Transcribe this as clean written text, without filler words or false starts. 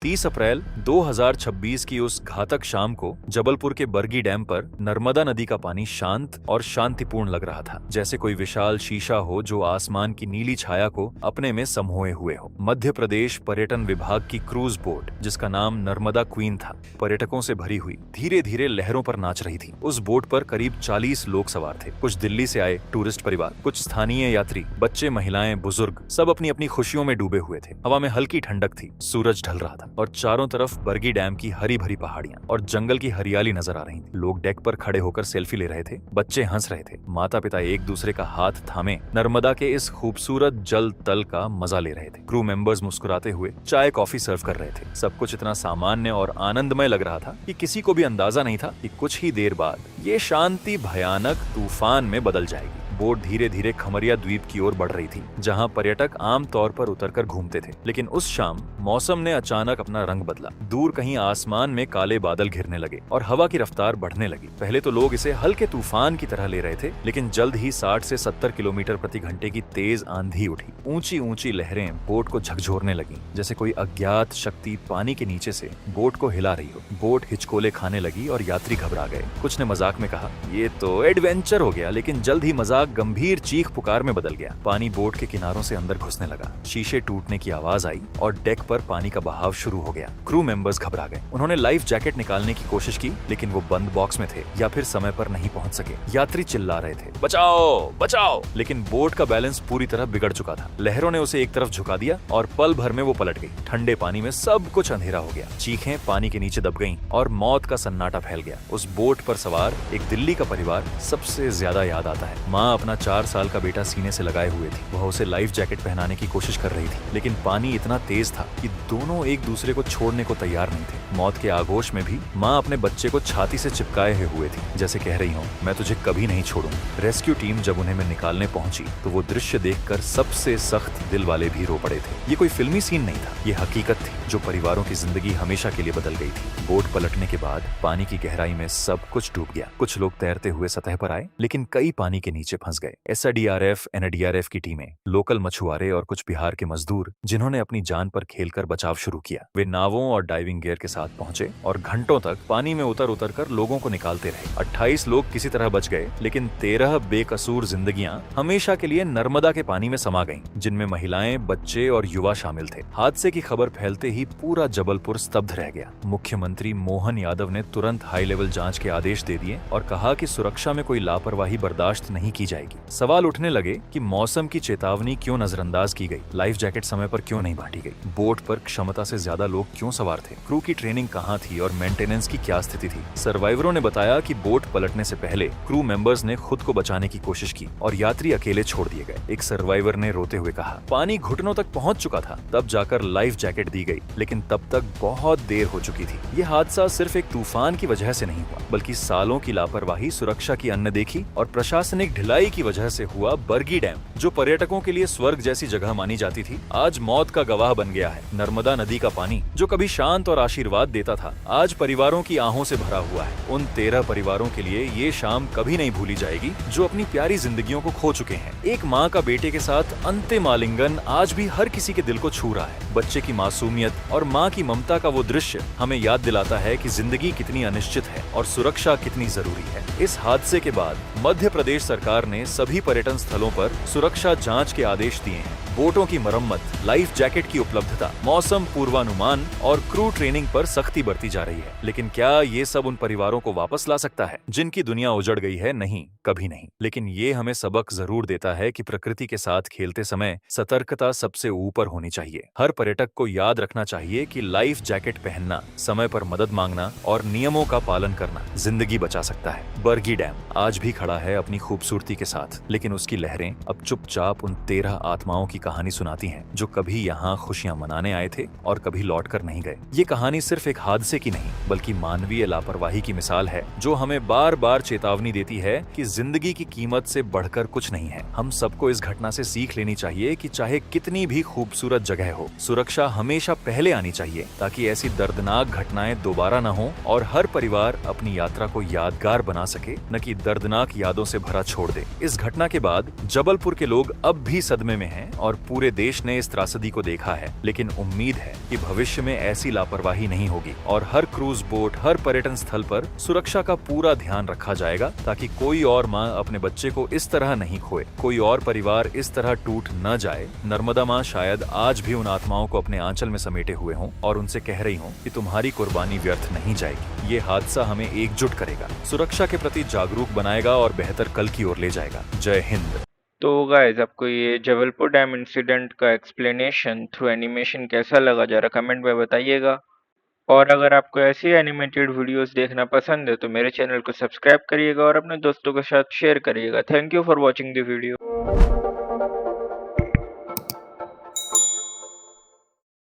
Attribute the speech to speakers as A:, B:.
A: 30 अप्रैल 2026 की उस घातक शाम को जबलपुर के बरगी डैम पर नर्मदा नदी का पानी शांत और शांतिपूर्ण लग रहा था, जैसे कोई विशाल शीशा हो जो आसमान की नीली छाया को अपने में समोए हुए हो। मध्य प्रदेश पर्यटन विभाग की क्रूज बोट, जिसका नाम नर्मदा क्वीन था, पर्यटकों से भरी हुई धीरे धीरे लहरों पर नाच रही थी। उस बोट पर करीब 40 लोग सवार थे। कुछ दिल्ली से आए टूरिस्ट परिवार, कुछ स्थानीय यात्री, बच्चे, महिलाएं, बुजुर्ग, सब अपनी अपनी खुशियों में डूबे हुए थे। हवा में हल्की ठंडक थी, सूरज ढल रहा था और चारों तरफ बरगी डैम की हरी भरी पहाड़ियां और जंगल की हरियाली नजर आ रही थी। लोग डेक पर खड़े होकर सेल्फी ले रहे थे, बच्चे हंस रहे थे, माता पिता एक दूसरे का हाथ थामे नर्मदा के इस खूबसूरत जल तल का मजा ले रहे थे। क्रू मेंबर्स मुस्कुराते हुए चाय कॉफी सर्व कर रहे थे। सब कुछ इतना सामान्य और आनंदमय लग रहा था कि किसी को भी अंदाजा नहीं था कि कुछ ही देर बाद ये शांति भयानक तूफान में बदल जाएगी। बोट धीरे धीरे खमरिया द्वीप की ओर बढ़ रही थी, जहां पर्यटक आम तौर पर उतरकर घूमते थे। लेकिन उस शाम मौसम ने अचानक अपना रंग बदला। दूर कहीं आसमान में काले बादल घिरने लगे और हवा की रफ्तार बढ़ने लगी। पहले तो लोग इसे हल्के तूफान की तरह ले रहे थे, लेकिन जल्द ही 60 से 70 किलोमीटर प्रति घंटे की तेज आंधी उठी। ऊंची ऊंची लहरें बोट को झकझोरने लगी, जैसे कोई अज्ञात शक्ति पानी के नीचे से बोट को हिला रही हो। बोट हिचकोले खाने लगी और यात्री घबरा गए। कुछ ने मजाक में कहा, ये तो एडवेंचर हो गया, लेकिन जल्द ही मजाक गंभीर चीख पुकार में बदल गया। पानी बोट के किनारों से अंदर घुसने लगा, शीशे टूटने की आवाज आई और डेक पर पानी का बहाव शुरू हो गया। क्रू मेंबर्स घबरा गए। उन्होंने लाइफ जैकेट निकालने की कोशिश की, लेकिन वो बंद बॉक्स में थे या फिर समय पर नहीं पहुंच सके। यात्री चिल्ला रहे थे, बचाओ बचाओ, लेकिन बोट का बैलेंस पूरी तरह बिगड़ चुका था। लहरों ने उसे एक तरफ झुका दिया और पल भर में वो पलट गई। ठंडे पानी में सब कुछ अंधेरा हो गया। चीखें पानी के नीचे दब गईं और मौत का सन्नाटा फैल गया। उस बोट पर सवार एक दिल्ली का परिवार सबसे ज्यादा याद आता है। माँ अपना 4 साल का बेटा सीने से लगाए हुए थी। वह उसे लाइफ जैकेट पहनाने की कोशिश कर रही थी, लेकिन पानी इतना तेज था कि दोनों एक दूसरे को छोड़ने को तैयार नहीं थे। मौत के आगोश में भी माँ अपने बच्चे को छाती से चिपकाए हुए थी, जैसे कह रही हो, मैं तुझे कभी नहीं छोड़ूंगी। रेस्क्यू टीम जब उन्हें में निकालने पहुंची तो वो दृश्य देखकर सबसे सख्त दिल वाले भी रो पड़े थे। ये कोई फिल्मी सीन नहीं था, ये हकीकत थी जो परिवारों की जिंदगी हमेशा के लिए बदल गई थी। बोट पलटने के बाद पानी की गहराई में सब कुछ डूब गया। कुछ लोग तैरते हुए सतह पर आए, लेकिन कई पानी के नीचे फंस गए। एसडीआरएफ, एनडीआरएफ की टीमें, लोकल मछुआरे और कुछ बिहार के मजदूर, जिन्होंने अपनी जान पर खेलकर बचाव शुरू किया। वे नावों और डाइविंग गियर के साथ पहुंचे और घंटों तक पानी में उतर उतर कर लोगों को निकालते रहे। 28 लोग किसी तरह बच गए, लेकिन 13 बेकसूर जिंदगियां हमेशा के लिए नर्मदा के पानी में समा गईं, जिनमें महिलाएं, बच्चे और युवा शामिल थे। हादसे की खबर फैलते ही पूरा जबलपुर स्तब्ध रह गया। मुख्यमंत्री मोहन यादव ने तुरंत हाई लेवल जांच के आदेश दे दिए और कहा कि सुरक्षा में कोई लापरवाही बर्दाश्त नहीं की जाएगी। सवाल उठने लगे कि मौसम की चेतावनी क्यों नजरअंदाज की गई, लाइफ जैकेट समय पर क्यों नहीं बांटी गई, बोट पर क्षमता से ज्यादा लोग क्यों सवार थे, क्रू की ट्रेनिंग कहाँ थी और मेंटेनेंस की क्या स्थिति थी। सर्वाइवरों ने बताया कि बोट पलटने से पहले क्रू मेंबर्स ने खुद को बचाने की कोशिश की और यात्री अकेले छोड़ दिए गए। एक सर्वाइवर ने रोते हुए कहा, पानी घुटनों तक पहुंच चुका था, तब जाकर लाइफ जैकेट दी गई, लेकिन तब तक बहुत देर हो चुकी थी। ये हादसा सिर्फ एक तूफान की वजह से नहीं हुआ, बल्कि सालों की लापरवाही, सुरक्षा की अनदेखी और प्रशासनिक ढिलाई की वजह से हुआ। बरगी डैम, जो पर्यटकों के लिए स्वर्ग जैसी जगह मानी जाती थी, आज मौत का गवाह बन गया है। नर्मदा नदी का पानी, जो कभी शांत और आशीर्वाद देता था, आज परिवारों की आहों से भरा हुआ है। उन 13 परिवारों के लिए ये शाम कभी नहीं भूली जाएगी, जो अपनी प्यारी जिंदगियों को खो चुके हैं। एक माँ का बेटे के साथ अंतिम आलिंगन आज भी हर किसी के दिल को छू रहा है। बच्चे की मासूमियत और माँ की ममता का वो दृश्य हमें याद दिलाता है कि जिंदगी कितनी अनिश्चित है और सुरक्षा कितनी जरूरी है। इस हादसे के बाद मध्य प्रदेश सरकार ने सभी पर्यटन स्थलों पर सुरक्षा जांच के आदेश दिए हैं। बोटों की मरम्मत, लाइफ जैकेट की उपलब्धता, मौसम पूर्वानुमान और क्रू ट्रेनिंग पर सख्ती बरती जा रही है। लेकिन क्या ये सब उन परिवारों को वापस ला सकता है जिनकी दुनिया उजड़ गई है? नहीं, कभी नहीं। लेकिन ये हमें सबक जरूर देता है कि प्रकृति के साथ खेलते समय सतर्कता सबसे ऊपर होनी चाहिए। हर पर्यटक को याद रखना चाहिए कि लाइफ जैकेट पहनना, समय पर मदद मांगना और नियमों का पालन करना जिंदगी बचा सकता है। बरगी डैम आज भी खड़ा है अपनी खूबसूरती के साथ, लेकिन उसकी लहरें अब चुपचाप उन 13 आत्माओं की कहानी सुनाती हैं, जो कभी यहाँ खुशियां मनाने आए थे और कभी लौट कर नहीं गए। ये कहानी सिर्फ एक हादसे की नहीं, बल्कि मानवीय लापरवाही की मिसाल है, जो हमें बार बार चेतावनी देती है कि जिंदगी की कीमत से बढ़कर कुछ नहीं है। हम सबको इस घटना से सीख लेनी चाहिए कि चाहे कितनी भी खूबसूरत जगह हो, सुरक्षा हमेशा पहले आनी चाहिए, ताकि ऐसी दर्दनाक घटनाएं दोबारा न हो और हर परिवार अपनी यात्रा को यादगार बना सके, न कि दर्दनाक यादों से भरा छोड़ दे। इस घटना के बाद जबलपुर के लोग अब भी सदमे में हैं और पूरे देश ने इस त्रासदी को देखा है, लेकिन उम्मीद है कि भविष्य में ऐसी लापरवाही नहीं होगी और हर क्रूज बोट, हर पर्यटन स्थल पर सुरक्षा का पूरा ध्यान रखा जाएगा, ताकि कोई और माँ अपने बच्चे को इस तरह नहीं खोए, कोई और परिवार इस तरह टूट न जाए। नर्मदा माँ शायद आज भी उन आत्माओं को अपने आंचल में समेटे हुए हों और उनसे कह रही हों कि तुम्हारी कुर्बानी व्यर्थ नहीं जाएगी। ये हादसा हमें एकजुट करेगा, सुरक्षा के प्रति जागरूक बनाएगा और बेहतर कल की ओर ले जाएगा। जय हिंद।
B: तो गाइस, आपको ये जबलपुर डैम इंसिडेंट का एक्सप्लेनेशन थ्रू एनिमेशन कैसा लगा, जरा कमेंट में बताइएगा। और अगर आपको ऐसी एनिमेटेड वीडियोस देखना पसंद है तो मेरे चैनल को सब्सक्राइब करिएगा और अपने दोस्तों के साथ शेयर करिएगा। Thank you for watching the video.